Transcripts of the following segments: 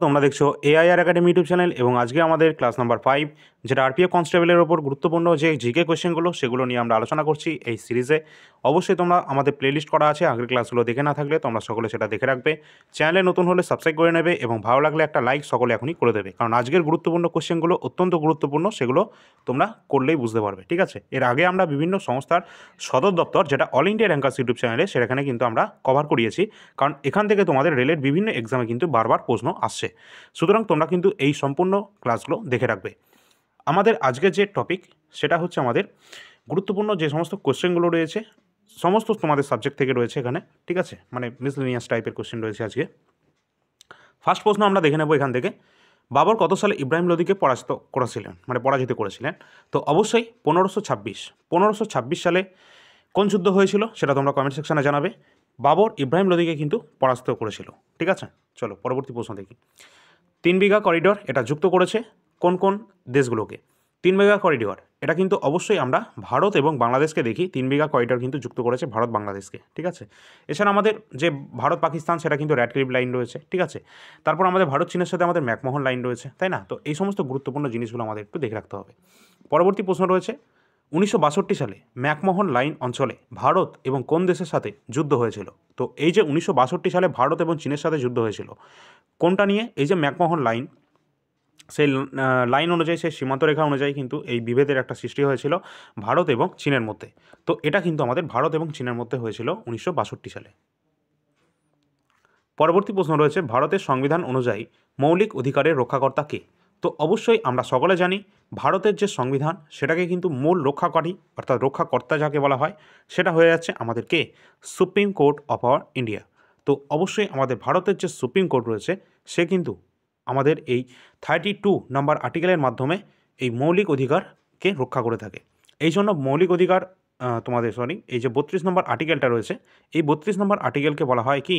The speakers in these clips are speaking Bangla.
তোমরা দেখছো এআইআর একাডেমি ইউটিউব চ্যানেল এবং আজকে আমাদের ক্লাস নাম্বার 5 যেটা আরপিএফ কনস্টেবলের ওপর গুরুত্বপূর্ণ যে জিকে কোয়েশ্চেনগুলো সেগুলো নিয়ে আমরা আলোচনা করছি এই সিরিজে। অবশ্যই তোমরা আমাদের প্লেলিস্ট করা আছে, আগের ক্লাসগুলো দেখে না থাকলে তোমরা সকলে সেটা দেখে রাখবে। চ্যানেলে নতুন হলে সাবস্ক্রাইব করে নেবে এবং ভালো লাগলে একটা লাইক সকলে এখনই করে দেবে, কারণ আজকের গুরুত্বপূর্ণ কোয়েশ্চেনগুলো অত্যন্ত গুরুত্বপূর্ণ, সেগুলো তোমরা করলেই বুঝতে পারবে। ঠিক আছে, এর আগে আমরা বিভিন্ন সংস্থার সদর দপ্তর যেটা অল ইন্ডিয়া র্যাঙ্কার্স ইউটিউব চ্যানেলে সেখানে কিন্তু আমরা কভার করিয়েছি, কারণ এখান থেকে তোমাদের রেলের বিভিন্ন এক্সামে কিন্তু বারবার প্রশ্ন আসছে। সুতরাং তোমরা কিন্তু এই সম্পূর্ণ ক্লাসগুলো দেখে রাখবে। আমাদের আজকের যে টপিক সেটা হচ্ছে আমাদের গুরুত্বপূর্ণ যে সমস্ত কোশ্চেনগুলো রয়েছে, সমস্ত তোমাদের সাবজেক্ট থেকে রয়েছে এখানে। ঠিক আছে, মানে মিসলেনিয়াস টাইপের কোশ্চেন রয়েছে আজকে। ফার্স্ট প্রশ্ন আমরা দেখে নেব এখান থেকে, বাবর কত সালে ইব্রাহিম লোদিকে পরাজিত করেছিলেন? তো অবশ্যই 1526 সালে। কোন যুদ্ধ হয়েছিল সেটা তোমরা কমেন্ট সেকশনে জানাবে। বাবর ইব্রাহিম লোদিকে কিন্তু পরাস্ত করেছিল। ঠিক আছে, চলো পরবর্তী প্রশ্ন দেখি। 3 বিঘা করিডোর এটা যুক্ত করেছে কোন কোন দেশগুলোকে? 3 বিঘা করিডোর এটা কিন্তু অবশ্যই আমরা ভারত এবং বাংলাদেশকে দেখি। 3 বিঘা করিডোর কিন্তু যুক্ত করেছে ভারত বাংলাদেশকে। ঠিক আছে, এছাড়া আমাদের যে ভারত পাকিস্তান সেটা কিন্তু র্যাড ক্লিফ লাইন রয়েছে। ঠিক আছে, তারপর আমাদের ভারত চীনের সাথে আমাদের ম্যাকমোহন লাইন রয়েছে, তাই না? তো এই সমস্ত গুরুত্বপূর্ণ জিনিসগুলো আমাদের একটু দেখে রাখতে হবে। পরবর্তী প্রশ্ন রয়েছে, 1962 সালে ম্যাকমোহন লাইন অঞ্চলে ভারত এবং কোন দেশের সাথে যুদ্ধ হয়েছিল? তো এই যে 1962 সালে ভারত এবং চীনের সাথে যুদ্ধ হয়েছিল কোনটা নিয়ে? এই যে ম্যাকমোহন লাইন, সেই লাইন অনুযায়ী, সেই সীমান্ত রেখা অনুযায়ী কিন্তু এই বিভেদের একটা সৃষ্টি হয়েছিল ভারত এবং চীনের মধ্যে। তো এটা কিন্তু আমাদের ভারত এবং চীনের মধ্যে হয়েছিল 1962 সালে। পরবর্তী প্রশ্ন রয়েছে, ভারতের সংবিধান অনুযায়ী মৌলিক অধিকারের রক্ষাকর্তা কে? তো অবশ্যই আমরা সকলে জানি ভারতের যে সংবিধান সেটাকে কিন্তু মূল রক্ষাকারী অর্থাৎ রক্ষাকর্তা যাকে বলা হয় সেটা হয়ে যাচ্ছে আমাদের কে? Supreme court of our India. তো অবশ্যই আমাদের ভারতের যে সুপ্রিম কোর্ট রয়েছে সে কিন্তু আমাদের এই 32 নম্বর আর্টিকেলের মাধ্যমে এই মৌলিক অধিকারকে রক্ষা করে থাকে। এই জন্য মৌলিক অধিকার এই যে 32 নম্বর আর্টিকেলটা রয়েছে, এই 32 নম্বর আর্টিকেলকে বলা হয় কি?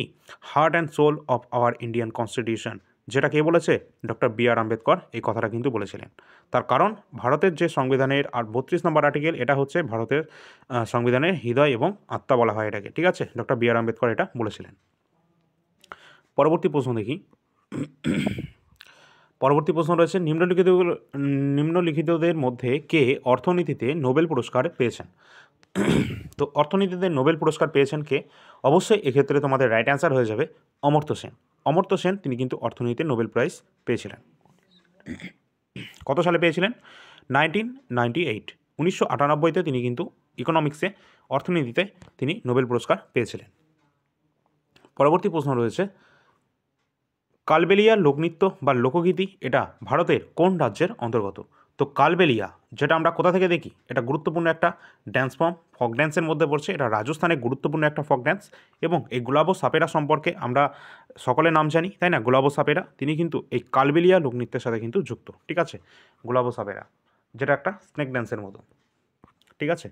Heart and soul of our Indian constitution. যেটা কে বলেছে? Doctor B.R.. আম্বেদকর এই কথাটা কিন্তু বলেছিলেন। তার কারণ ভারতের যে সংবিধানের 32 নম্বর আর্টিকেল এটা হচ্ছে ভারতের সংবিধানের হৃদয় এবং আত্মা বলা হয় এটাকে। ঠিক আছে, ডক্টর বি.আর. আম্বেদকর এটা বলেছিলেন। পরবর্তী প্রশ্ন দেখি। পরবর্তী প্রশ্ন রয়েছে, নিম্নলিখিতদের মধ্যে কে অর্থনীতিতে নোবেল পুরস্কার পেয়েছেন? তো অর্থনীতিতে নোবেল পুরস্কার পেয়েছেন কে? অবশ্যই এক্ষেত্রে তোমাদের রাইট অ্যান্সার হয়ে যাবে অমর্ত্য সেন। অমর্ত্য সেন তিনি কিন্তু অর্থনীতিতে নোবেল প্রাইজ পেয়েছিলেন। কত সালে পেয়েছিলেন? 1998। 1998তে তিনি কিন্তু ইকোনমিক্সে অর্থনীতিতে তিনি নোবেল পুরস্কার পেয়েছিলেন। পরবর্তী প্রশ্ন রয়েছে, কালবেলিয়া লোকনৃত্য বা লোকগীতি এটা ভারতের কোন রাজ্যের অন্তর্গত? তো কালবেলিয়া যেটা আমরা কোথা থেকে দেখি, এটা গুরুত্বপূর্ণ একটা ড্যান্স ফর্ম, ফক ড্যান্সের মধ্যে পড়ছে। এটা রাজস্থানের গুরুত্বপূর্ণ একটা ফক ড্যান্স এবং এই গুলাবো সাপেরা সম্পর্কে আমরা সকলে নাম জানি, তাই না? গুলাবো সাপেরা তিনি কিন্তু এই কালবেলিয়া লোকনৃত্যের সাথে কিন্তু যুক্ত। ঠিক আছে, গুলাবো সাপেরা যেটা একটা স্নেক ড্যান্সের মতো। ঠিক আছে,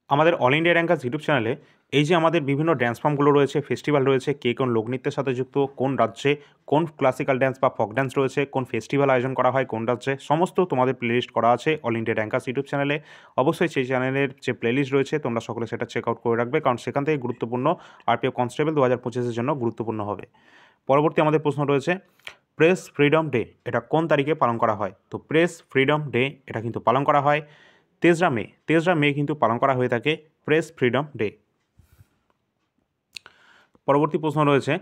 আমাদের অল ইন্ডিয়া র্যাঙ্কার্স ইউটিউব চ্যানেলে এই যে আমাদের বিভিন্ন ড্যান্স ফর্মগুলো রয়েছে, ফেস্টিভ্যাল রয়েছে, কে কোন লোকনৃত্যের সাথে যুক্ত, কোন রাজ্যে কোন ক্লাসিক্যাল ড্যান্স বা ফক ড্যান্স রয়েছে, কোন ফেস্টিভ্যাল আয়োজন করা হয় কোন রাজ্যে, সমস্ত তোমাদের প্লেলিস্ট করা আছে অল ইন্ডিয়া র্যাঙ্কার্স ইউটিউব চ্যানেলে। অবশ্যই সেই চ্যানেলের যে প্লেলিস্ট রয়েছে তোমরা সকলে সেটা চেক আউট করে রাখবে, কারণ সেখান থেকে গুরুত্বপূর্ণ আরপিএফ কনস্টেবল 2025-এর জন্য গুরুত্বপূর্ণ হবে। পরবর্তী আমাদের প্রশ্ন রয়েছে, প্রেস ফ্রিডম ডে এটা কোন তারিখে পালন করা হয়? তো প্রেস ফ্রিডম ডে এটা কিন্তু পালন করা হয় 23 মে। 23 মে কিন্তু পালন করা হয়ে থাকে প্রেস ফ্রিডম ডে। পরবর্তী প্রশ্ন রয়েছে,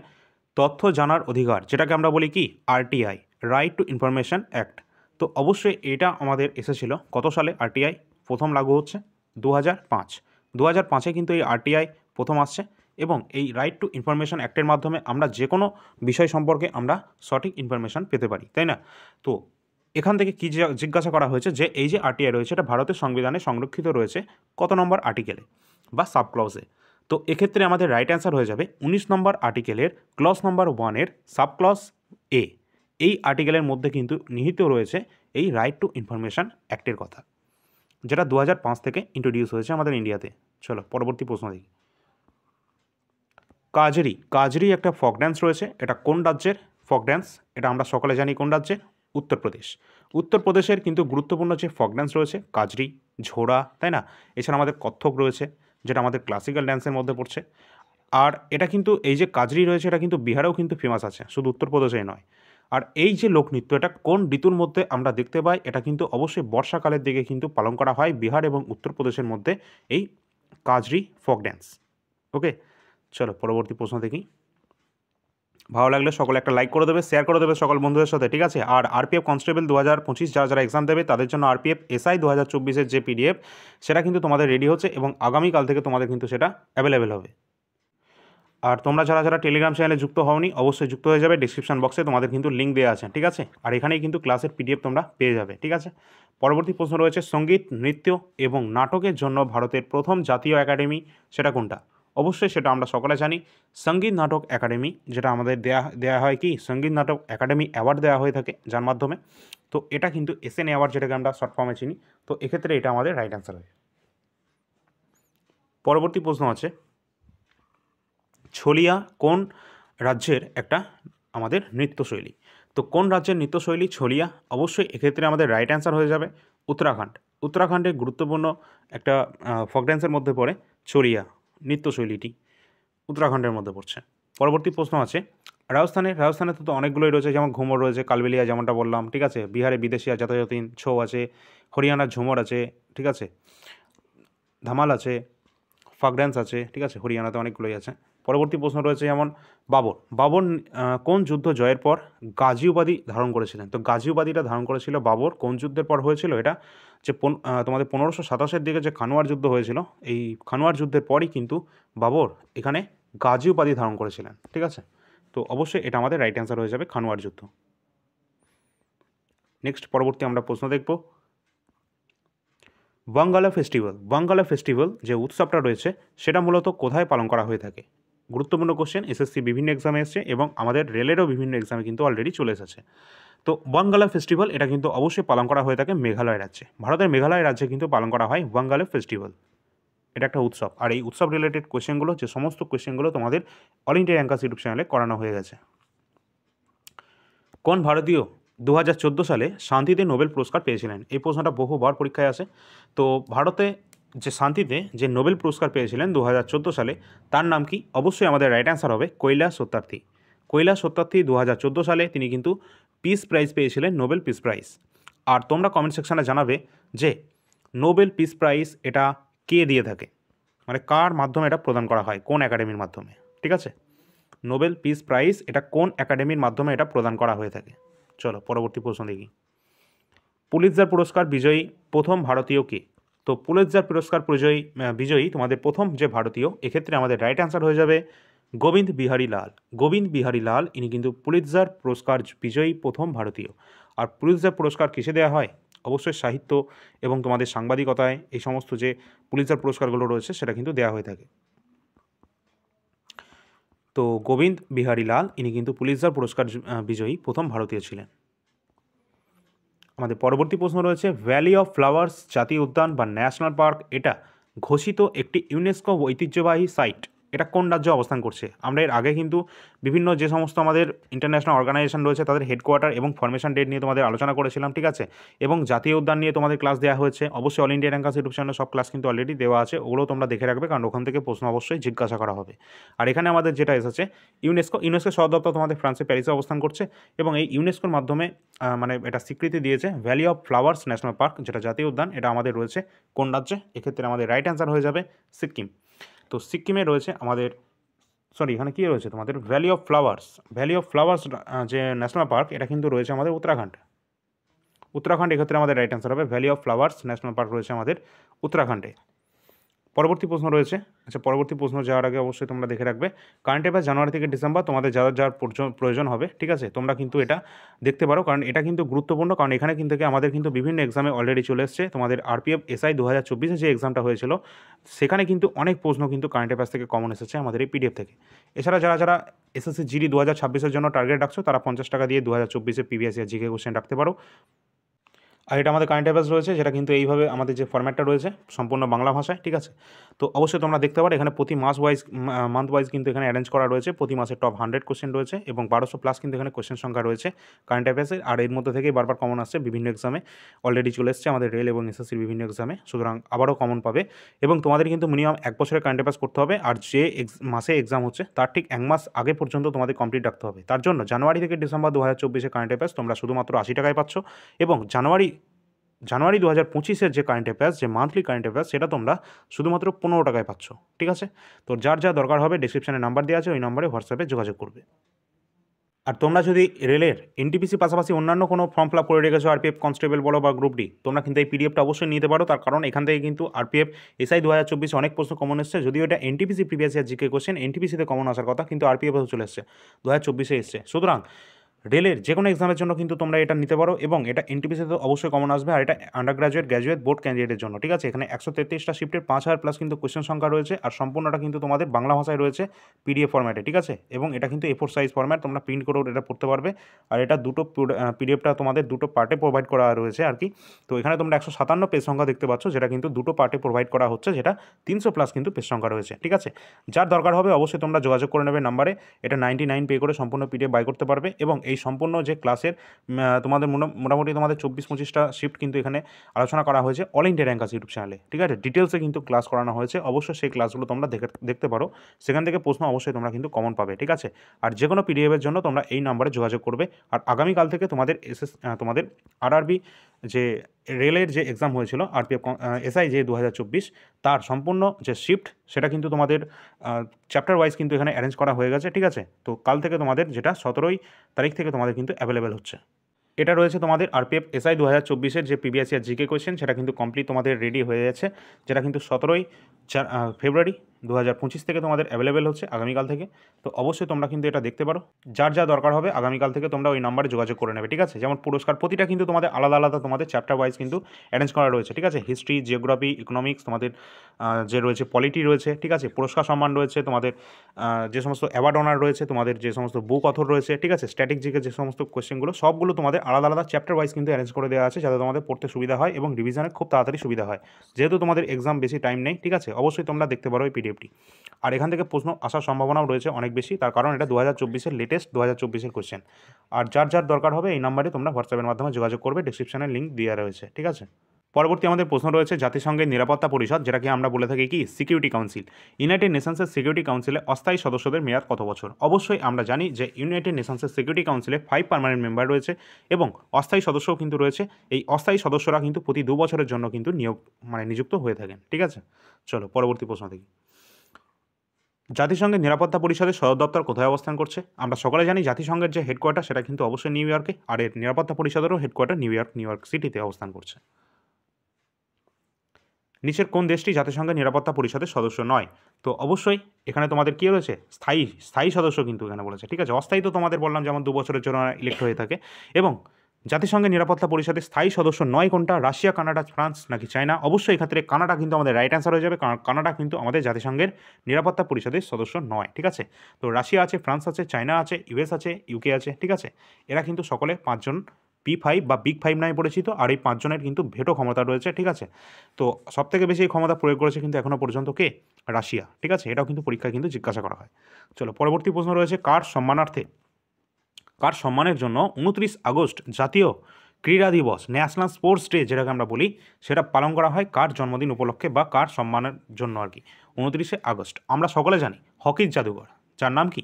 তথ্য জানার অধিকার যেটাকে আমরা বলি কি? RTI, right two information act. তো অবশ্যই এটা আমাদের এসেছিল কত সালে? আরটিআই প্রথম লাগু হচ্ছে 2005। 2005-এ কিন্তু এই আরটিআই প্রথম আসছে এবং এই রাইট টু ইনফরমেশন অ্যাক্টের মাধ্যমে আমরা যে কোনো বিষয় সম্পর্কে আমরা সঠিক ইনফরমেশন পেতে পারি, তাই না? তো এখান থেকে কী জিজ্ঞাসা করা হয়েছে যে এই যে আরটিআই রয়েছে এটা ভারতের সংবিধানে সংরক্ষিত রয়েছে কত নম্বর আর্টিকেলে বা সাব ক্লজে? তো এক্ষেত্রে আমাদের রাইট অ্যান্সার হয়ে যাবে 19 নম্বর আর্টিকেলের ক্লজ নম্বর 1-এর সাব ক্লজ এ। এই আর্টিকেলের মধ্যে কিন্তু নিহিত রয়েছে এই রাইট টু ইনফরমেশন অ্যাক্টের কথা, যেটা 2005 থেকে ইন্ট্রোডিউস হয়েছে আমাদের ইন্ডিয়াতে। চলো পরবর্তী প্রশ্ন দেখি। কাজরি একটা ফক ড্যান্স রয়েছে, এটা কোন রাজ্যের ফক ড্যান্স? এটা আমরা সকলে জানি কোন রাজ্যের? উত্তরপ্রদেশ। উত্তরপ্রদেশের কিন্তু গুরুত্বপূর্ণ যে ফক ড্যান্স রয়েছে কাজরি, ঝোড়া, তাই না? এছাড়া আমাদের কত্থক রয়েছে যেটা আমাদের ক্লাসিক্যাল ড্যান্সের মধ্যে পড়ছে। আর এটা কিন্তু এই যে কাজরি রয়েছে এটা কিন্তু বিহারেও কিন্তু ফেমাস আছে, শুধু উত্তরপ্রদেশেই নয়। আর এই যে লোকনৃত্য এটা কোন ঋতুর মধ্যে আমরা দেখতে পাই? এটা কিন্তু অবশ্যই বর্ষাকালের দিকে কিন্তু পালন করা হয় বিহার এবং উত্তরপ্রদেশের মধ্যে এই কাজরি ফোক ড্যান্স। ওকে, চলো পরবর্তী প্রশ্ন দেখি। ভালো লাগলে সকলে একটা লাইক করে দেবে, শেয়ার করে দেবে সকল বন্ধুদের সাথে, ঠিক আছে? আর আরপিএফ কনস্টেবল 2025 যারা যারা এক্সাম দেবে তাদের জন্য আরপিএফ এসআই 2024-এর যে পিডিএফ সেটা কিন্তু তোমাদের রেডি হচ্ছে এবং আগামীকাল থেকে তোমাদের কিন্তু সেটা অ্যাভেলেবেল হবে। আর তোমরা যারা যারা টেলিগ্রাম চ্যানেলে যুক্ত হওনি অবশ্যই যুক্ত হয়ে যাবে, ডিসক্রিপশন বক্সে তোমাদের কিন্তু লিঙ্ক দেওয়া আছে, ঠিক আছে? আর এখানেই কিন্তু ক্লাসের পিডিএফ তোমরা পেয়ে যাবে, ঠিক আছে? পরবর্তী প্রশ্ন রয়েছে, সঙ্গীত, নৃত্য এবং নাটকের জন্য ভারতের প্রথম জাতীয় একাডেমি সেটা কোনটা? অবশ্যই সেটা আমরা সকলে জানি, সঙ্গীত নাটক একাডেমি, যেটা আমাদের দেয়া হয় কি সঙ্গীত নাটক একাডেমি অ্যাওয়ার্ড দেওয়া হয়ে থাকে যার মাধ্যমে। তো এটা কিন্তু এসএন অ্যাওয়ার্ড, যেটাকে আমরা শর্ট ফর্মে চিনি। তো এক্ষেত্রে এটা আমাদের রাইট অ্যান্সার হয়। পরবর্তী প্রশ্ন আছে, ছলিয়া কোন রাজ্যের একটা আমাদের নৃত্যশৈলী? তো কোন রাজ্যের নৃত্যশৈলী ছলিয়া? অবশ্যই এক্ষেত্রে আমাদের রাইট অ্যান্সার হয়ে যাবে উত্তরাখণ্ড। উত্তরাখণ্ডের গুরুত্বপূর্ণ একটা ফোক ড্যান্সের মধ্যে পড়ে ছলিয়া নৃত্যশৈলীটি, উত্তরাখণ্ডের মধ্যে পড়ছে। পরবর্তী প্রশ্ন আছে, রাজস্থানে তো অনেকগুলোই রয়েছে, যেমন ঘুমর রয়েছে, কালবেলিয়া যেমনটা বললাম, ঠিক আছে? বিহারে বিদেশিয়া যথাযথিন ছৌ আছে, হরিয়ানার ঝুমর আছে, ঠিক আছে? ধামাল আছে, ফোক ড্যান্স আছে, ঠিক আছে? হরিয়ানাতে অনেকগুলোই আছে। পরবর্তী প্রশ্ন রয়েছে যেমন বাবর কোন যুদ্ধ জয়ের পর গাজী উপাধি ধারণ করেছিলেন? তো গাজী উপাধিটা ধারণ করেছিল বাবর কোন যুদ্ধের পর হয়েছিল? এটা যে তোমাদের 1527-এর দিকে যে খানোয়ার যুদ্ধ হয়েছিল, এই খানোয়ার যুদ্ধের পরই কিন্তু বাবর এখানে গাজী উপাধি ধারণ করেছিলেন, ঠিক আছে? তো অবশ্যই এটা আমাদের রাইট অ্যান্সার হয়ে যাবে খানোয়ার যুদ্ধ। নেক্সট পরবর্তী আমরা প্রশ্ন দেখব, বাঙ্গালা ফেস্টিভ্যাল যে উৎসবটা রয়েছে সেটা মূলত কোথায় পালন করা হয়ে থাকে? গুরুত্বপূর্ণ কোশ্চেন, এসএসসি বিভিন্ন এক্সামে এসছে এবং আমাদের রেলেরও বিভিন্ন এক্সামে কিন্তু অলরেডি চলে এসেছে। তো বাঙ্গালা ফেস্টিভ্যাল এটা কিন্তু অবশ্যই পালন করা হয়ে থাকে মেঘালয় রাজ্যে। ভারতের মেঘালয় রাজ্যে কিন্তু পালন করা হয় বাঙ্গালা ফেস্টিভ্যাল। এটা একটা উৎসব, আর এই উৎসব রিলেটেড কোশ্চেনগুলো, যে সমস্ত কোশ্চেনগুলো তোমাদের অল ইন্ডিয়া র্যাঙ্কার্স ইউটিউব চ্যানেলে করানো হয়ে গেছে। কোন ভারতীয় 2014 সালে শান্তিতে নোবেল পুরস্কার পেয়েছিলেন? এই প্রশ্নটা বহুবার পরীক্ষায় আসে। তো ভারতে যে শান্তিতে যে নোবেল পুরস্কার পেয়েছিলেন 2014 সালে, তার নাম কি? অবশ্যই আমাদের রাইট অ্যান্সার হবে কৈলাস সত্যার্থী। কৈলাস সত্যার্থী 2014 সালে তিনি কিন্তু পিস প্রাইজ পেয়েছিলেন, নোবেল পিস প্রাইজ। আর তোমরা কমেন্ট সেকশানে জানাবে যে নোবেল পিস প্রাইজ এটা কে দিয়ে থাকে, মানে কার মাধ্যমে এটা প্রদান করা হয়, কোন একাডেমির মাধ্যমে, ঠিক আছে? নোবেল পিস প্রাইজ এটা কোন একাডেমির মাধ্যমে এটা প্রদান করা হয়ে থাকে? চলো পরবর্তী প্রশ্ন দেখি। পুলিৎজার পুরস্কার বিজয়ী প্রথম ভারতীয় কে? তো পুলিৎজার পুরস্কার বিজয়ী তোমাদের প্রথম যে ভারতীয়, এক্ষেত্রে আমাদের রাইট অ্যান্সার হয়ে যাবে গোবিন্দ বিহারী লাল। গোবিন্দ বিহারী লাল ইনি কিন্তু পুলিৎজার পুরস্কার বিজয়ী প্রথম ভারতীয়। আর পুলিৎজার পুরস্কার কিসে দেওয়া হয়? অবশ্যই সাহিত্য এবং তোমাদের সাংবাদিকতায় এই সমস্ত যে পুলিৎজার পুরস্কারগুলো রয়েছে সেটা কিন্তু দেওয়া হয়ে থাকে। তো গোবিন্দ বিহারী লাল ইনি কিন্তু পুলিৎজার পুরস্কার বিজয়ী প্রথম ভারতীয় ছিলেন। আমাদের পরবর্তী প্রশ্ন রয়েছে, ভ্যালি অফ ফ্লাওয়ার্স জাতীয় উদ্যান বা ন্যাশনাল পার্ক এটা ঘোষিত একটি ইউনেস্কো ঐতিহ্যবাহী সাইট, এটা কোন রাজ্যে অবস্থান করছে? আমরা এর আগে কিন্তু বিভিন্ন যে সমস্ত আমাদের ইন্টারন্যাশনাল অর্গানাইজেশন রয়েছে তাদের হেডকোয়ার্টার এবং ফরমেশন ডেট নিয়ে তোমাদের আলোচনা করেছিলাম, ঠিক আছে? এবং জাতীয় উদ্যান নিয়ে তোমাদের ক্লাস দেওয়া হয়েছে। অবশ্যই অল ইন্ডিয়া র্যাঙ্কার্স ইউটিউব চ্যানেলে সব ক্লাস কিন্তু অলরেডি দেওয়া আছে, ওগুলো তোমরা দেখে রাখবে, কারণ ওখান থেকে প্রশ্ন অবশ্যই জিজ্ঞাসা করা হবে। আর এখানে আমাদের যেটা এসেছে ইউনেস্কো সদর দপ্তর তোমাদের ফ্রান্সের প্যারিসে অবস্থান করছে এবং এই ইউনেস্কোর মাধ্যমে মানে এটা স্বীকৃতি দিয়েছে valley of flowers national park, যেটা জাতীয় উদ্যান, এটা আমাদের রয়েছে কোন রাজ্যে? এক্ষেত্রে আমাদের রাইট অ্যান্সার হয়ে যাবে সিকিম। তো সিকিমে রয়েছে আমাদের, এখানে কী রয়েছে তোমাদের ভ্যালি অফ ফ্লাওয়ার্স যে ন্যাশনাল পার্ক, এটা কিন্তু রয়েছে আমাদের উত্তরাখণ্ড। এক্ষেত্রে আমাদের রাইট অ্যান্সার হবে valley of flowers national park রয়েছে আমাদের উত্তরাখণ্ডে। পরবর্তী প্রশ্ন রয়েছে, আচ্ছা পরবর্তী প্রশ্ন যাওয়ার আগে অবশ্যই তোমরা দেখে রাখবে কারেন্ট অ্যাফেয়ার্স জানুয়ারি থেকে ডিসেম্বর তোমাদের যার প্রয়োজন হবে, ঠিক আছে? তোমরা কিন্তু এটা দেখতে পারো, কারণ এটা কিন্তু গুরুত্বপূর্ণ, কারণ এখানে কিন্তু আমাদের কিন্তু বিভিন্ন এক্সামে অলরেডি চলে এসছে। তোমাদের আরপিএফ এসআই 2024-এ যে এক্সামটা হয়েছিল সেখানে কিন্তু অনেক প্রশ্ন কিন্তু কারেন্ট অ্যাফেয়ার্স থেকে কমন এসেছে আমাদের এই পিডিএফ থেকে। এছাড়া যারা এসএসসি জিডি 2026-এর জন্য টার্গেট রাখছো তারা 50 টাকা দিয়ে 2024-এর প্রিভিয়াস ইয়ার জিকে কোশ্চেন রাখতে পারো। আর এটা আমাদের কারেন্ট অ্যাফেয়ার্স রয়েছে, যেটা কিন্তু এইভাবে আমাদের যে ফরম্যাটটা রয়েছে সম্পূর্ণ বাংলা ভাষায়, ঠিক আছে? তো অবশ্যই তোমরা দেখতে পারো এখানে প্রতি মান্থ ওয়াইজ কিন্তু এখানে অ্যারেঞ্জ করা রয়েছে, প্রতি মাসে টপ 100 কোশ্চেন রয়েছে এবং 1200 প্লাস কিন্তু এখানে কোশ্চেন সংখ্যা রয়েছে কারেন্ট অ্যাফেয়ার্সের। আর এর মধ্যে থেকেই বারবার কমন আসছে বিভিন্ন এক্সামে, অলরেডি চলে এসছে আমাদের রেল এবং এসএসসির বিভিন্ন এক্সামে, সুতরাং আবারও কমন পাবে। এবং তোমাদের কিন্তু মিনিমাম 1 বছরের কারেন্ট অ্যাফেয়ার্স করতে হবে, আর যে মাসে এক্সাম হচ্ছে তার ঠিক 1 মাস আগে পর্যন্ত তোমাদের কমপ্লিট রাখতে হবে। তার জন্য জানুয়ারি থেকে ডিসেম্বর 2024 কারেন্ট অ্যাফেয়ার্স তোমরা শুধুমাত্র 80 টাকায় পাচ্ছ, এবং জানুয়ারি 2025-এর যে কারেন্ট অ্যাফেয়ার্স, যে মান্থলি কারেন্ট অ্যাফেয়ার্স, সেটা তোমরা শুধুমাত্র 15 টাকায় পাচ্ছ। ঠিক আছে, তো যার যা দরকার হবে ডিসক্রিপশানে নাম্বার দেওয়া আছে, ওই নাম্বারে হোয়াটসঅ্যাপে যোগাযোগ করবে। আর তোমরা যদি রেলের এনটিপিসি পাশাপাশি অন্যান্য কোনো ফর্ম ফিল আপ করে রেখেছো, আরপিএফ কনস্টেবল বলো বা গ্রুপ ডি, তোমরা কিন্তু এই পিডিএফটা অবশ্যই নিতে পারো। তার কারণ এখান থেকে কিন্তু আরপিএফ এসআই 2024 অনেক প্রশ্ন কমন এসছে, যদিও এটা NTPC previous year GK question, এনটিপিসিতে কমন আসার কথা, কিন্তু আরপিএফও চলে এসছে 2024-এ এসছে। সুতরাং রেলের যে কোনো এক্সামের জন্য কিন্তু তোমরা এটা নিতে পারো, এবং এটা এনটিপিসিতে অবশ্যই কমন আসবে। আর এটা আন্ডার গ্র্যাজুয়েট বোর্ড ক্যান্ডিডেটের জন্য। ঠিক আছে, এখানে 133টা শিফটের 5000 প্লাস কিন্তু কোশ্চেন সংখ্যা রয়েছে, আর সম্পূর্ণটা কিন্তু তোমাদের বাংলা ভাষায় রয়েছে পিডিএফ ফরম্যাটে। ঠিক আছে, এবং এটা কিন্তু A4 সাইজ ফরম্যাট, তোমরা প্রিন্ট করেও এটা পড়তে পারবে। আর এটা দুটো পিডিএফটা তোমাদের দুটো পার্টে প্রোভাইড করা রয়েছে আর কি। তো এখানে তোমরা 157 পেজ সংখ্যা দেখতে পাচ্ছ, যেটা কিন্তু দুটো পার্টে প্রোভাইড করা হচ্ছে, যেটা 300 প্লাস কিন্তু পেজ সংখ্যা রয়েছে। ঠিক আছে, যার দরকার হবে অবশ্যই তোমরা যোগাযোগ করে নেবে নাম্বারে। এটা 99 পে করে সম্পূর্ণ পিডিএফ বাই করতে পারবে, এবং এই সম্পূর্ণ যে ক্লাসের তোমাদের মোটামুটি তোমাদের 24-25টা শিফট কিন্তু এখানে আলোচনা করা হয়েছে অল ইন্ডিয়া র্যাঙ্কার্স ইউটিউব চ্যানেলে। ঠিক আছে, ডিটেলসে কিন্তু ক্লাস করানো হয়েছে, অবশ্যই সেই ক্লাসগুলো তোমরা দেখতে পারো, সেখান থেকে প্রশ্ন অবশ্যই তোমরা কিন্তু কমন পাবে। ঠিক আছে, আর যে কোনো পিডিএফের জন্য তোমরা এই নাম্বারে যোগাযোগ করবে। আর আগামীকাল থেকে তোমাদের আরআরবি যে রেলের যে এক্সাম হয়েছিল আরপিএফ এসআই যে 2024, তার সম্পূর্ণ যে শিফট সেটা কিন্তু তোমাদের চ্যাপ্টার ওয়াইজ কিন্তু এখানে অ্যারেঞ্জ করা হয়ে গেছে। ঠিক আছে, তো কাল থেকে তোমাদের যেটা 17 তারিখ থেকে তোমাদের কিন্তু অ্যাভেলেবেল হচ্ছে। এটা রয়েছে তোমাদের আরপিএফ এসআই 2024-এর যে প্রিভিয়াস ইয়ার জিকে কোয়েশ্চেন, সেটা কিন্তু কমপ্লিট তোমাদের রেডি হয়ে যাচ্ছে, যেটা কিন্তু 17 ফেব্রুয়ারি 2025 থেকে তোমাদের অ্যাভেলেবেল হচ্ছে আগামীকাল থেকে। তো অবশ্যই তোমরা কিন্তু এটা দেখতে পারো, যার যা দরকার হবে আগামীকাল থেকে তোমরা ওই নাম্বারে যোগাযোগ করে নেবে। ঠিক আছে, যেমন পুরস্কার প্রতিটা কিন্তু তোমাদের আলাদা আলাদা তোমাদের চ্যাপ্টার ওয়াইজ কিন্তু অ্যারেঞ্জ করা রয়েছে। ঠিক আছে, হিস্ট্রি, জিওগ্রাফি, ইকোনমিক্স, তোমাদের যে রয়েছে পলিটি রয়েছে। ঠিক আছে, পুরস্কার সম্মান রয়েছে, তোমাদের যে সমস্ত অ্যাওয়ার্ড অনার রয়েছে, তোমাদের যে সমস্ত বুক অথর রয়েছে। ঠিক আছে, স্ট্র্যাটেজিকের যে সমস্ত কোয়েশ্চেনগুলো সবগুলো তোমাদের আলাদা আলাদা চ্যাপ্টার ওয়াইজ কিন্তু অ্যারেঞ্জ করে দেওয়া আছে, যাতে তোমাদের পড়তে সুবিধা হয় এবং রিভিশনে খুব তাড়াতাড়ি সুবিধা হয়, যেহেতু তোমাদের এক্সাম বেশি টাইম নেই। ঠিক আছে, অবশ্যই তোমরা দেখতে পারো এই পিডিএফটি। আর এখান থেকে প্রশ্ন আসার সম্ভাবনাও রয়েছে অনেক বেশি, তার কারণ এটা 2024-এর লেটেস্ট 2024-এর কোয়েশ্চেন। আর যার যার দরকার হবে এই নাম্বারে তোমরা হোয়াটসঅ্যাপের মাধ্যমে যোগাযোগ করবে, ডিসক্রিপশনে লিঙ্ক দেওয়া রয়েছে। ঠিক আছে, পরবর্তী আমাদের প্রশ্ন রয়েছে জাতিসংঘের নিরাপত্তা পরিষদ, যেটাকে আমরা বলে থাকি কি সিকিউরিটি কাউন্সিল। ইউনাইটেড নেশনসের সিকিউরিটি কাউন্সিলে অস্থায়ী সদস্যদের মেয়াদ কত বছর? অবশ্যই আমরা জানি যে ইউনাইটেড নেশনসের সিকিউরিটি কাউন্সিলে 5 পার্মানেন্ট মেম্বার রয়েছে, এবং অস্থায়ী সদস্যও কিন্তু রয়েছে। এই অস্থায়ী সদস্যরা কিন্তু প্রতি 2 বছরের জন্য কিন্তু নিযুক্ত হয়ে থাকেন। ঠিক আছে, চলো পরবর্তী প্রশ্ন দেখি। জাতিসংঘের নিরাপত্তা পরিষদের সদর দপ্তর কোথায় অবস্থান করছে? আমরা সকলে জানি জাতিসংঘের যে হেডকোয়ার্টার সেটা কিন্তু অবশ্যই নিউ ইয়র্কে, আর এর নিরাপত্তা পরিষদেরও হেডকোয়ার্টার নিউ ইয়র্ক সিটিতে অবস্থান করছে। নিচের কোন দেশটি জাতিসংঘের নিরাপত্তা পরিষদের সদস্য নয়? তো অবশ্যই এখানে তোমাদের কী রয়েছে, স্থায়ী সদস্য কিন্তু এখানে বলেছে। ঠিক আছে, অস্থায়ী তো তোমাদের বললাম যেমন 2 বছরের জন্য ইলেক্ট হয়ে থাকে। এবং জাতিসংঘের নিরাপত্তা পরিষদের স্থায়ী সদস্য নয় কোনটা? রাশিয়া, কানাডা, ফ্রান্স নাকি চায়না? অবশ্যই এক্ষেত্রে কানাডা কিন্তু আমাদের রাইট অ্যান্সার হয়ে যাবে, কারণ কানাডা কিন্তু আমাদের জাতিসংঘের নিরাপত্তা পরিষদের সদস্য নয়। ঠিক আছে, তো রাশিয়া আছে, ফ্রান্স আছে, চায়না আছে, ইউএস আছে, ইউকে আছে। ঠিক আছে, এরা কিন্তু সকলে 5 জন P5 বা বিগ 5 নামে পরিচিত, আর এই 5 জনের কিন্তু ভেটো ক্ষমতা রয়েছে। ঠিক আছে, তো সবথেকে বেশি এই ক্ষমতা প্রয়োগ করেছে কিন্তু এখনও পর্যন্ত কে? রাশিয়া। ঠিক আছে, এটাও কিন্তু পরীক্ষায় কিন্তু জিজ্ঞাসা করা হয়। চলো পরবর্তী প্রশ্ন রয়েছে, কার সম্মানের জন্য 29 আগস্ট জাতীয় ক্রীড়া দিবস, ন্যাশনাল স্পোর্টস ডে যেটাকে আমরা বলি, সেটা পালন করা হয় কার জন্মদিন উপলক্ষে বা কার সম্মানের জন্য আর কি? 29শে আগস্ট আমরা সকলে জানি হকির জাদুঘর, যার নাম কি?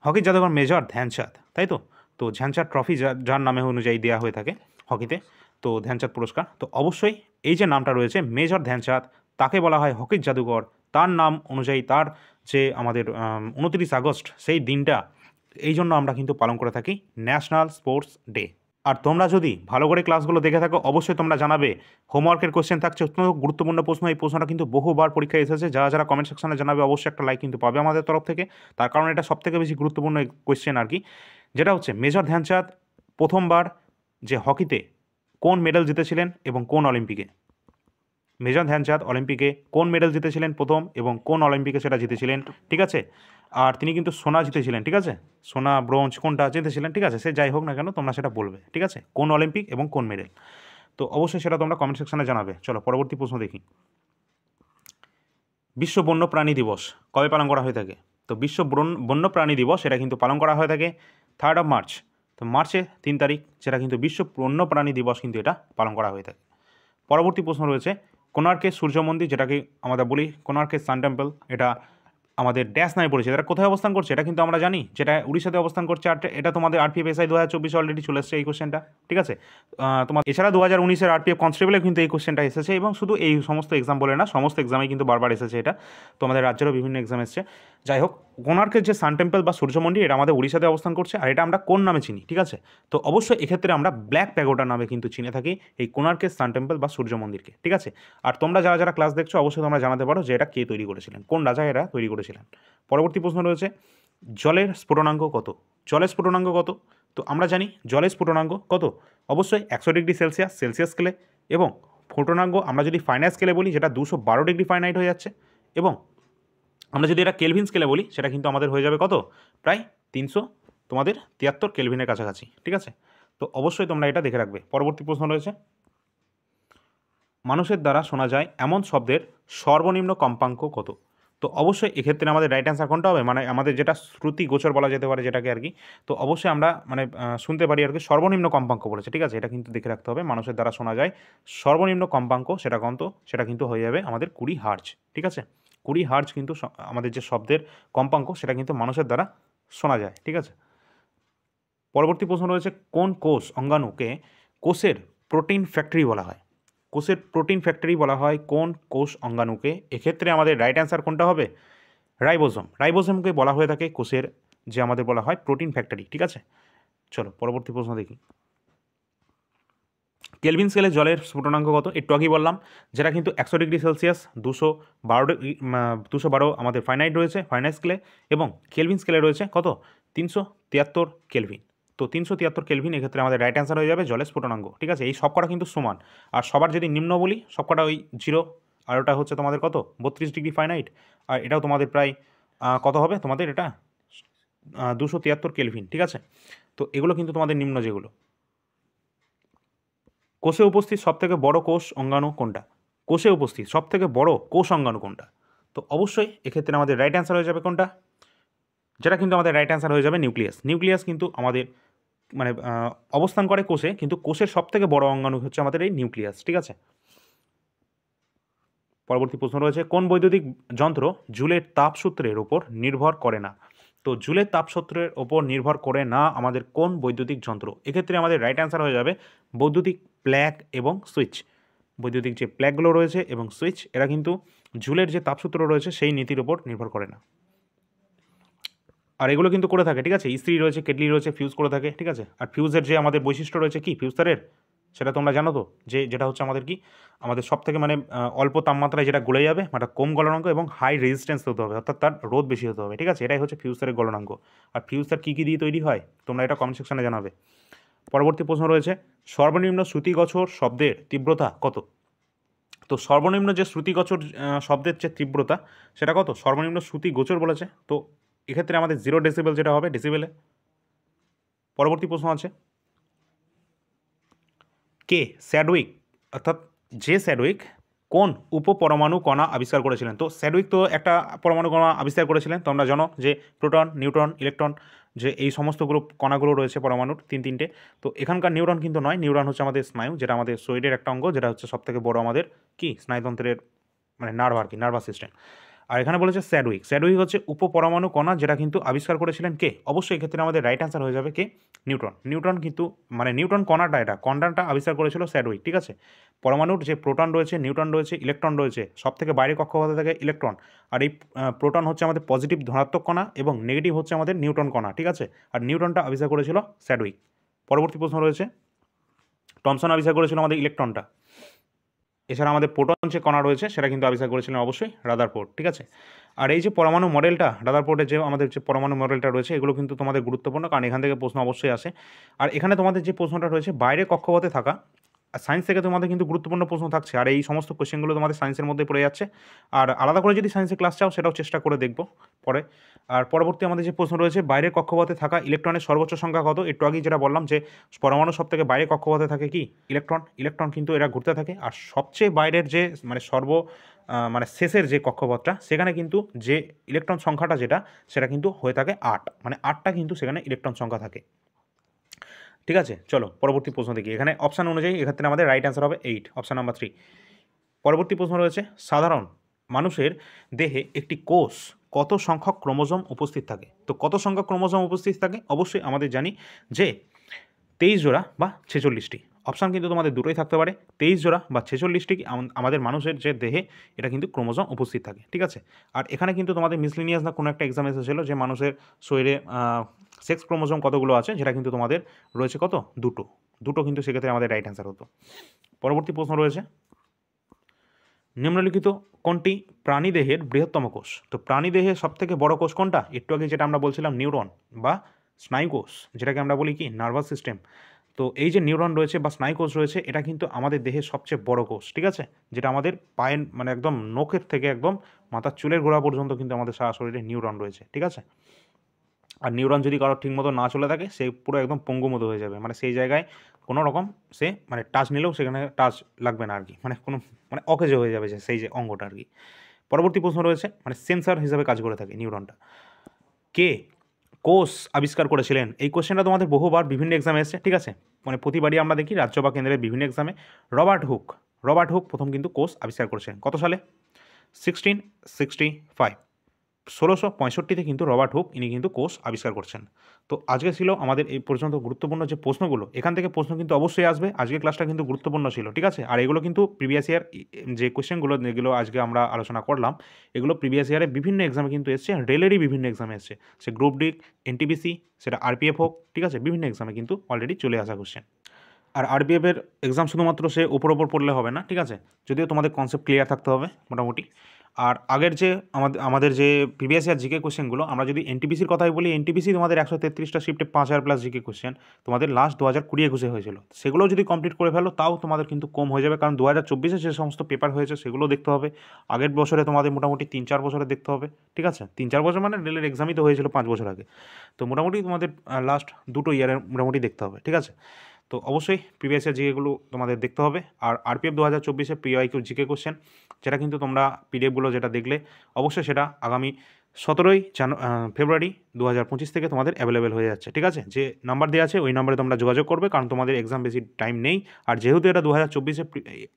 হকির জাদুঘর মেজর ধ্যানচাঁদ, তাই তো? তো ধ্যানচাঁদ ট্রফি যার নামে অনুযায়ী দেওয়া হয়ে থাকে হকিতে, তো ধ্যানচাঁদ পুরস্কার। তো অবশ্যই এই যে নামটা রয়েছে মেজর ধ্যানচাঁদ, তাকে বলা হয় হকির জাদুঘর। তার নাম অনুযায়ী তার যে আমাদের 29 আগস্ট সেই দিনটা, এই জন্য আমরা কিন্তু পালন করে থাকি ন্যাশনাল স্পোর্টস ডে। আর তোমরা যদি ভালো করে ক্লাসগুলো দেখে থাকো অবশ্যই তোমরা জানাবে, হোমওয়ার্কের কোশ্চেন থাকছে অত্যন্ত গুরুত্বপূর্ণ প্রশ্ন। এই প্রশ্নটা কিন্তু বহুবার পরীক্ষায় এসেছে, যারা যারা কমেন্ট সেকশনে জানাবে অবশ্যই একটা লাইক কিন্তু পাবে আমাদের তরফ থেকে, তার কারণ এটা সবথেকে বেশি গুরুত্বপূর্ণ কোশ্চেন আর কি। যেটা হচ্ছে মেজর ধ্যানচাঁদ প্রথমবার যে হকিতে কোন মেডেল জিতেছিলেন এবং কোন অলিম্পিকে? মেজর ধ্যানচাঁদ অলিম্পিকে কোন মেডেল জিতেছিলেন প্রথম, এবং কোন অলিম্পিকে সেটা জিতেছিলেন? ঠিক আছে, আর তিনি কিন্তু সোনা জিতেছিলেন। ঠিক আছে, সোনা, ব্রোঞ্জ কোনটা জিতেছিলেন? ঠিক আছে, সে যাই হোক না কেন তোমরা সেটা বলবে। ঠিক আছে, কোন অলিম্পিক এবং কোন মেডেল, তো অবশ্যই সেটা তোমরা কমেন্ট সেকশনে জানাবে। চলো পরবর্তী প্রশ্ন দেখি। বিশ্ব বন্যপ্রাণী দিবস কবে পালন করা হয়ে থাকে? তো বিশ্ব বন্যপ্রাণী দিবস এটা কিন্তু পালন করা হয়ে থাকে 3 মার্চ। তো মার্চে 3 তারিখ, যেটা কিন্তু বিশ্ব বন্যপ্রাণী দিবস কিন্তু এটা পালন করা হয়ে থাকে। পরবর্তী প্রশ্ন রয়েছে, কোণার্কের সূর্য মন্দির, যেটাকে আমরা বলি কোণার্কের সান টেম্পল, এটা আমাদের ড্যাশ নামে পড়েছে, এটা কোথায় অবস্থান করছে? এটা কিন্তু আমরা জানি যেটা উড়িষ্যাতে অবস্থান করছে। আর এটা তোমাদের আরপিএফএসআই 2024 অলরেডি চলে এসেছে এই কোশ্চেনটা, ঠিক আছে। তোমার এছাড়া 2019-এর আরপিএফ কনস্টেবলে কিন্তু এই কোশ্চেনটা এসেছে, এবং শুধু এই সমস্ত এক্সাম বলে না, সমস্ত এক্সামে কিন্তু বারবার এসেছে এটা। তো আমাদের রাজ্যেরও বিভিন্ন এক্সাম এসেছে। যাই হোক, কোণার্কের যে সান টেম্পল বা সূর্য মন্দির, এটা আমাদের উড়িষ্যাতে অবস্থান করছে। আর এটা আমরা কোন নামে চিনি, ঠিক আছে? তো অবশ্যই এক্ষেত্রে আমরা ব্ল্যাক প্যাগোডা নামে কিন্তু চিনে থাকি এই কোণার্কের সান টেম্পল বা সূর্য মন্দিরকে, ঠিক আছে। আর তোমরা যারা যারা ক্লাস দেখছো অবশ্যই তোমরা জানাতে পারো যে এটা কে তৈরি করেছিলেন, কোন রাজা এরা তৈরি করেছিলেন। পরবর্তী প্রশ্ন রয়েছে, জলের স্ফুটনাঙ্ক কত? জলের স্ফুটনাঙ্ক কত? তো আমরা জানি জলের স্ফুটনাঙ্ক কত, অবশ্যই 100 ডিগ্রি সেলসিয়াস সেলসিয়াস স্কেলে, এবং ফুটনাঙ্ক আমরা যদি ফাইনাইট স্কেলে বলি যেটা 212 ডিগ্রি ফাইনাইট হয়ে যাচ্ছে, এবং আমরা যদি এটা কেলভিন স্কেলে বলি সেটা কিন্তু আমাদের হয়ে যাবে কত, প্রায় 373 কেলভিনের কাছাকাছি, ঠিক আছে। তো অবশ্যই তোমরা এটা দেখে রাখবে। পরবর্তী প্রশ্ন রয়েছে, মানুষের দ্বারা শোনা যায় এমন শব্দের সর্বনিম্ন কম্পাঙ্ক কত? তো অবশ্যই এক্ষেত্রে আমাদের রাইট অ্যান্সার কোনটা হবে, মানে আমাদের যেটা শ্রুতি গোচর বলা যেতে পারে যেটাকে আর কি। তো অবশ্যই আমরা মানে শুনতে পারি আর কি সর্বনিম্ন কম্পাঙ্ক বলেছে, ঠিক আছে। এটা কিন্তু দেখে রাখতে হবে, মানুষের দ্বারা শোনা যায় সর্বনিম্ন কম্পাঙ্ক সেটা কত, সেটা কিন্তু হয়ে যাবে আমাদের 20 হার্জ, ঠিক আছে। 20 হার্জ কিন্তু আমাদের যে শব্দের কম্পাঙ্ক সেটা কিন্তু মানুষের দ্বারা শোনা যায়, ঠিক আছে। পরবর্তী প্রশ্ন রয়েছে, কোন কোষ অঙ্গাণুকে কোষের প্রোটিন ফ্যাক্টরি বলা হয়? কোষের প্রোটিন ফ্যাক্টরি বলা হয় কোন কোষ অঙ্গাণুকে? এক্ষেত্রে আমাদের রাইট অ্যান্সার কোনটা হবে, রাইবোজোম। রাইবোজোমকে বলা হয়ে থাকে কোষের যে আমাদের বলা হয় প্রোটিন ফ্যাক্টরি, ঠিক আছে। চলো পরবর্তী প্রশ্ন দেখি, কেলভিন স্কেলে জলের স্ফুটনাঙ্ক কত? একটু আগেই বললাম, যেটা কিন্তু 100 ডিগ্রি সেলসিয়াস 212 আমাদের ফাইনাইট রয়েছে ফাইনাইট স্কেলে, এবং কেলভিন স্কেলে রয়েছে কত, 373 কেলভিন। তো 373 কেলভিন এক্ষেত্রে আমাদের রাইট অ্যান্সার হয়ে যাবে জলের স্ফুটনাঙ্ক, ঠিক আছে। এই সবকটা কিন্তু সমান, আর সবার যদি নিম্ন বলি সবকটা ওই 0, আর ওটা হচ্ছে তোমাদের কত 32 ডিগ্রি ফাইনাইট, আর এটাও তোমাদের প্রায় কত হবে তোমাদের এটা 273 কেলভিন, ঠিক আছে। তো এগুলো কিন্তু তোমাদের নিম্ন যেগুলো। কোষে উপস্থিত সবথেকে বড় কোষ অঙ্গাণু কোনটা? কোষে উপস্থিত সবথেকে বড় কোষ অঙ্গাণু কোনটা? তো অবশ্যই এক্ষেত্রে আমাদের রাইট অ্যান্সার হয়ে যাবে কোনটা, যেটা কিন্তু আমাদের রাইট অ্যান্সার হয়ে যাবে নিউক্লিয়াস। নিউক্লিয়াস কিন্তু আমাদের মানে অবস্থান করে কোষে, কিন্তু কোষের সবথেকে বড় অঙ্গাণু হচ্ছে আমাদের এই নিউক্লিয়াস, ঠিক আছে। পরবর্তী প্রশ্ন রয়েছে, কোন বৈদ্যুতিক যন্ত্র জুলের তাপসূত্রের উপর নির্ভর করে না? তো জুলের তাপসূত্রের ওপর নির্ভর করে না আমাদের কোন বৈদ্যুতিক যন্ত্র? এক্ষেত্রে আমাদের রাইট অ্যান্সার হয়ে যাবে বৈদ্যুতিক প্লাগ এবং সুইচ। বৈদ্যুতিক যে প্লাগগুলো রয়েছে এবং সুইচ, এরা কিন্তু জুলের যে তাপসূত্র রয়েছে সেই নীতির উপর নির্ভর করে না। আর এগুলো কিন্তু করে থাকে, ঠিক আছে। ইস্ত্রি রয়েছে, কেটলি রয়েছে, ফিউজ করে থাকে, ঠিক আছে। আর ফিউজের যে আমাদের বৈশিষ্ট্য রয়েছে কি ফিউজ তারের, সেটা তোমরা জানো তো, যে যেটা হচ্ছে আমাদের কি আমাদের সব থেকে মানে অল্প তাপমাত্রায় যেটা গলে যাবে, মানে কম গলনাঙ্ক এবং হাই রেজিস্ট্যান্স হতে হবে, অর্থাৎ তার রোধ বেশি হতে হবে, ঠিক আছে। এটাই হচ্ছে ফিউজ তারের গলনাঙ্ক। আর ফিউজ তার কী কী দিয়ে তৈরি হয় তোমরা এটা কমেন্ট সেকশনে জানাবে। পরবর্তী প্রশ্ন রয়েছে, সর্বনিম্ন শ্রুতিগোচর শব্দের তীব্রতা কত? তো সর্বনিম্ন যে শ্রুতিগোচর শব্দের যে তীব্রতা সেটা কত, সর্বনিম্ন শ্রুতিগোচর বলেছে। তো এক্ষেত্রে আমাদের 0 ডেসিবেল যেটা হবে ডেসিবেলে। পরবর্তী প্রশ্ন আছে, কে স্যাডউইক, অর্থাৎ যে স্যাডউইক কোন উপপরমাণু কণা আবিষ্কার করেছিলেন? তো স্যাডউইক তো একটা পরমাণু কণা আবিষ্কার করেছিলেন, তো আমরা জানো যে প্রোটন, নিউট্রন, ইলেকট্রন, যে এই সমস্ত গ্রুপ কণাগুলো রয়েছে পরমাণুর তিনটে। তো এখানকার নিউরন কিন্তু নয়, নিউরন হচ্ছে আমাদের স্নায়ু, যেটা আমাদের শরীরের একটা অঙ্গ, যেটা হচ্ছে সবথেকে বড় আমাদের কি স্নায়ুতন্ত্রের মানে নার্ভ আর কি, নার্ভাস সিস্টেম। আর এখানে বলেছে স্যাডউইক। স্যাডউইক হচ্ছে উপপরমাণু কণা, যেটা কিন্তু আবিষ্কার করেছিলেন কে? অবশ্যই এক্ষেত্রে আমাদের রাইট অ্যান্সার হয়ে যাবে কে, নিউট্রন। নিউট্রন কিন্তু মানে নিউট্রন কণাটা, এটা কণাটা আবিষ্কার করেছিল স্যাডউইক, ঠিক আছে। পরমাণুর যে প্রোটন রয়েছে, নিউট্রন রয়েছে, ইলেকট্রন রয়েছে, সব থেকে বাইরে কক্ষপথে থাকে ইলেকট্রন। আর এই প্রোটন হচ্ছে আমাদের পজিটিভ ধনাত্মক কণা এবং নেগেটিভ হচ্ছে আমাদের নিউট্রন কণা, ঠিক আছে। আর নিউট্রনটা আবিষ্কার করেছিল স্যাডউইক। পরবর্তী প্রশ্ন রয়েছে, টমসন আবিষ্কার করেছিল আমাদের ইলেকট্রনটা। এছাড়া আমাদের প্রোটন যে কণা রয়েছে সেটা কিন্তু আবিষ্কার করেছিলেন অবশ্যই রাদারফোর্ড, ঠিক আছে। আর এই যে পরমাণু মডেলটা, রাদারফোর্ডের যে আমাদের যে পরমাণু মডেলটা রয়েছে, এগুলো কিন্তু তোমাদের গুরুত্বপূর্ণ, কারণ এখান থেকে প্রশ্ন অবশ্যই আসে। আর এখানে তোমাদের যে প্রশ্নটা রয়েছে বাইরে কক্ষপথে থাকা, আর সায়েন্স থেকে তোমাদের কিন্তু গুরুত্বপূর্ণ প্রশ্ন থাকছে, আর এই সমস্ত কোশ্চেনগুলো তোমাদের সায়েন্সের মধ্যে পড়ে যাচ্ছে। আর আলাদা করে যদি সায়েন্সের ক্লাস চাও সেটাও চেষ্টা করে দেখবো পরে। আর পরবর্তী আমাদের যে প্রশ্ন রয়েছে, বাইরের কক্ষপথে থাকা ইলেকট্রনের সর্বোচ্চ সংখ্যা কত? একটু আগেই যেটা বললাম যে পরমাণু সব থেকে বাইরে কক্ষপথে থাকে কি ইলেকট্রন। ইলেকট্রন কিন্তু এরা ঘুরতে থাকে। আর সবচেয়ে বাইরের যে মানে মানে শেষের যে কক্ষপথটা সেখানে কিন্তু যে ইলেকট্রন সংখ্যাটা যেটা সেটা কিন্তু হয়ে থাকে 8, মানে 8টা কিন্তু সেখানে ইলেকট্রন সংখ্যা থাকে। ঠিক আছে, চলো পরবর্তী প্রশ্ন দেখি। এখানে অপশান অনুযায়ী এক্ষেত্রে আমাদের রাইট অ্যান্সার হবে 8, অপশান নাম্বার 3। পরবর্তী প্রশ্ন রয়েছে, সাধারণ মানুষের দেহে একটি কোষ কত সংখ্যক ক্রোমোজোম উপস্থিত থাকে? তো কত সংখ্যক ক্রোমোজোম উপস্থিত থাকে? অবশ্যই আমাদের জানি যে 23 জোড়া বা 46টি। অপশান কিন্তু তোমাদের দুটোই থাকতে পারে, 23 জোড়া বা 46টি আমাদের মানুষের যে দেহে এটা কিন্তু ক্রোমোজোম উপস্থিত থাকে। ঠিক আছে, আর এখানে কিন্তু তোমাদের মিসলিনিয়াস না কোনো একটা এক্সাম এসেছিল যে মানুষের শরীরে সেক্স ক্রোমোজোম কতগুলো আছে, যেটা কিন্তু তোমাদের রয়েছে কত, দুটো কিন্তু সেক্ষেত্রে আমাদের রাইট অ্যান্সার হতো। পরবর্তী প্রশ্ন রয়েছে, নিম্নলিখিত কোনটি প্রাণীদেহের বৃহত্তম কোষ? তো প্রাণীদেহের সবথেকে বড় কোষ কোনটা? একটু আগে যেটা আমরা বলছিলাম নিউরন বা স্নায়ুকোষ, যেটাকে আমরা বলি কি নার্ভাস সিস্টেম। তো এই যে নিউরন রয়েছে বা স্নায়ুকোষ রয়েছে, এটা কিন্তু আমাদের দেহের সবচেয়ে বড় কোষ। ঠিক আছে, যেটা আমাদের পায়ের মানে একদম নখের থেকে একদম মাথার চুলের গোড়া পর্যন্ত কিন্তু আমাদের সারা শরীরে নিউরন রয়েছে। ঠিক আছে, আর নিউরন যদি কারোর ঠিক মতো না চলে থাকে, সে পুরো একদম পঙ্গু মতো হয়ে যাবে, মানে সেই জায়গায় কোনো রকম সে মানে টাচ নিলেও সেখানে টাচ লাগবে না আর কি, মানে কোনো মানে অকেজো হয়ে যাবে যে সেই যে অঙ্গটা আর কি। পরবর্তী প্রশ্ন রয়েছে, মানে সেন্সর হিসেবে কাজ করে থাকে নিউরনটা। কে কোষ আবিষ্কার করেছিলেন? এই কোশ্চেনটা তোমাদের বহুবার বিভিন্ন এক্সামে এসেছে। ঠিক আছে, মানে প্রতিবারই আমরা দেখি রাজ্য বা কেন্দ্রের বিভিন্ন এক্সামে। রবার্ট হুক প্রথম কিন্তু কোষ আবিষ্কার করেছেন কত সালে? 1665, 1665 কিন্তু রবার্ট হুক ইনি কিন্তু কোষ আবিষ্কার করছেন। তো আজকে ছিল আমাদের এই পর্যন্ত গুরুত্বপূর্ণ যে প্রশ্নগুলো, এখান থেকে প্রশ্ন কিন্তু অবশ্যই আসবে। আজকের ক্লাসটা কিন্তু গুরুত্বপূর্ণ ছিল। ঠিক আছে, আর এগুলো কিন্তু প্রিভিয়াস ইয়ার যে কোশ্চেনগুলো যেগুলো আজকে আমরা আলোচনা করলাম, এগুলো প্রিভিয়াস ইয়ারে বিভিন্ন এক্সামে কিন্তু এসছে, রেলেরই বিভিন্ন এক্সামে এসছে, সে গ্রুপ ডি, এনটিপিসি, সেটা আরপিএফ হোক। ঠিক আছে, বিভিন্ন এক্সামে কিন্তু অলরেডি চলে আসা কোশ্চেন। আর আরপিএফের এক্সাম শুধুমাত্র সে ওপর পড়লে হবে না। ঠিক আছে, যদিও তোমাদের কনসেপ্ট ক্লিয়ার থাকতে হবে মোটামুটি। আর আগের যে আমাদের যে প্রিভিয়াস ইয়ার জিকে কোশ্চেনগুলো, আমরা যদি এনটিপিসির কথাই বলি, এনটিপিসি তোমাদের 133টা শিফটে 5000 প্লাস জিকে কোশ্চেন তোমাদের লাস্ট 2020-21 হয়েছিল। সেগুলোও যদি কমপ্লিট করে ফেলো তাও তোমাদের কিন্তু কম হয়ে যাবে, কারণ 2024-এ যে সমস্ত পেপার হয়েছে সেগুলো দেখতে হবে। আগের বছরে তোমাদের মোটামুটি 3-4 বছরে দেখতে হবে। ঠিক আছে, 3-4 বছর মানে রেলের এক্সামই তো হয়েছিল 5 বছর আগে। তো মোটামুটি তোমাদের লাস্ট দুটো ইয়ারের মোটামুটি দেখতে হবে। ঠিক আছে, তো অবশ্যই প্রিভিয়াস ইয়ার জিকেগুলো তোমাদের দেখতে হবে। আর আরপিএফ 2024-এ পিওয়াইকিউ জিকে কোশ্চেন, যেটা কিন্তু তোমরা পিডিএফগুলো যেটা দেখলে, অবশ্যই সেটা আগামী 17ই ফেব্রুয়ারি 2025 থেকে তোমাদের অ্যাভেলেবেল হয়ে যাচ্ছে। ঠিক আছে, যে নাম্বার দেওয়া আছে ওই নাম্বারে তোমরা যোগাযোগ করবে, কারণ তোমাদের এক্সাম বেশি টাইম নেই। আর যেহেতু এটা 2024-এ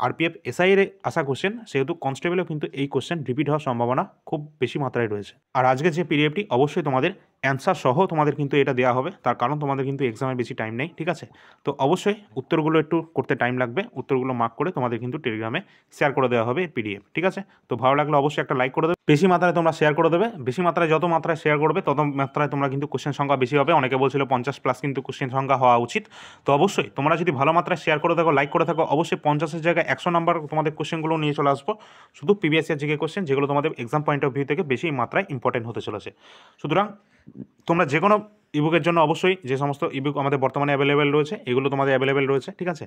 আরপিএফ এসআইয়ের আসা কোশ্চেন, সেহেতু কনস্টেবলেও কিন্তু এই কোশ্চেন রিপিট হওয়ার সম্ভাবনা খুব বেশি মাত্রায় রয়েছে। আর আজকে যে পিডিএফটি অবশ্যই তোমাদের অ্যান্সার সহ তোমাদের কিন্তু এটা দেওয়া হবে, তার কারণ তোমাদের কিন্তু এক্সামের বেশি টাইম নেই। ঠিক আছে, তো অবশ্যই উত্তরগুলো একটু করতে টাইম লাগবে, উত্তরগুলো মার্ক করে তোমাদের কিন্তু টেলিগ্রামে শেয়ার করে দেওয়া হবে পিডিএফ। ঠিক আছে, তো ভালো লাগলে অবশ্যই একটা লাইক করে দেবে, বেশি মাত্রায় তোমরা শেয়ার করে দেবে। বেশি মাত্রায় যত মাত্রায় শেয়ার করবে তত মাত্রায় তোমরা কিন্তু কোশ্চেন সংখ্যা বেশি হবে। অনেকে বলছিল 50+ কিন্তু কোশ্চেন সংখ্যা হওয়া উচিত। তো অবশ্যই তোমরা যদি ভালো মাত্রায় শেয়ার করে থাকো, লাইক করে থাকো, অবশ্যই 50-এর জায়গায় 100 নাম্বার তোমাদের কোশ্চেনগুলো নিয়ে চলে আসবো, শুধু প্রিভিয়াস ইয়ার জিকে কোশ্চেন, যেগুলো তোমাদের এক্সাম পয়েন্ট অফ ভিউ থেকে বেশি মাত্রায় ইম্পর্টেন্ট হতে চলেছে। সুতরাং তোমরা যে কোনো ইবুকের জন্য অবশ্যই যে সমস্ত ইবুক আমাদের বর্তমানে অ্যাভেলেবেল রয়েছে, এগুলো তোমাদের অ্যাভেলেবেল রয়েছে। ঠিক আছে,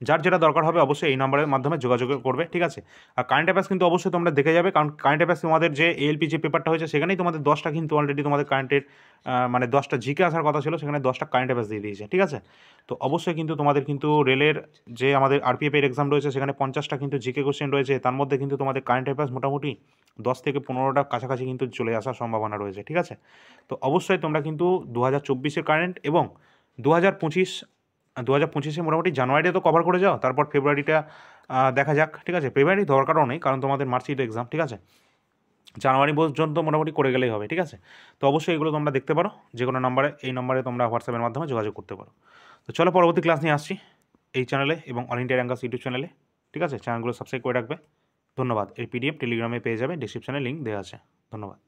যার যেটা দরকার হবে অবশ্যই এই নাম্বারের মাধ্যমে যোগাযোগ করবে। ঠিক আছে, আর কারেন্ট অ্যাফেয়ার্স কিন্তু অবশ্যই তোমরা দেখে যাবে, কারণ কারেন্ট অ্যাফেয়ার্স তোমাদের যে এএলপি যে পেপারটা হয়েছে সেখানেই তোমাদের 10টা কিন্তু অলরেডি তোমাদের কারেন্টের মানে 10টা জিকে আসার কথা ছিল, সেখানে 10টা কারেন্ট অ্যাফেয়ার্স দিয়ে দিয়েছে। ঠিক আছে, তো অবশ্যই কিন্তু তোমাদের কিন্তু রেলের যে আমাদের আরপিএফের এক্সাম রয়েছে সেখানে 50টা কিন্তু জিকে কোশ্চেন রয়েছে, তার মধ্যে কিন্তু তোমাদের কারেন্ট অ্যাফেয়ার্স মোটামুটি 10 থেকে 15টা কাছাকাছি কিন্তু চলে আসার সম্ভাবনা রয়েছে। ঠিক আছে, তো অবশ্যই তোমরা কিন্তু 2024-এর কারেন্ট এবং 2025-এ মোটামুটি জানুয়ারিতে তো কভার করে যাও, তারপর ফেব্রুয়ারিটা দেখা যাক। ঠিক আছে, ফেব্রুয়ারি দরকারও নেই, কারণ তোমাদের মার্চেই তো এক্সাম। ঠিক আছে, জানুয়ারি পর্যন্ত মোটামুটি করে গেলেই হবে। ঠিক আছে, তো অবশ্যই এগুলো তোমরা দেখতে পারো যে কোনো নাম্বারে, এই নাম্বারে তোমরা হোয়াটসঅ্যাপের মাধ্যমে যোগাযোগ করতে পারো। তো চলো পরবর্তী ক্লাস নিয়ে আসছি এই চ্যানেলে এবং অল ইন্ডিয়া র্যাঙ্কার্স ইউটিউব চ্যানেলে। ঠিক আছে, চ্যানেলগুলো সাবস্ক্রাইব করে রাখবে। ধন্যবাদ। এই পিডিএফ টেলিগ্রামে পেয়ে যাবে, ডিসক্রিপশানে লিঙ্ক দেওয়া আছে। ধন্যবাদ।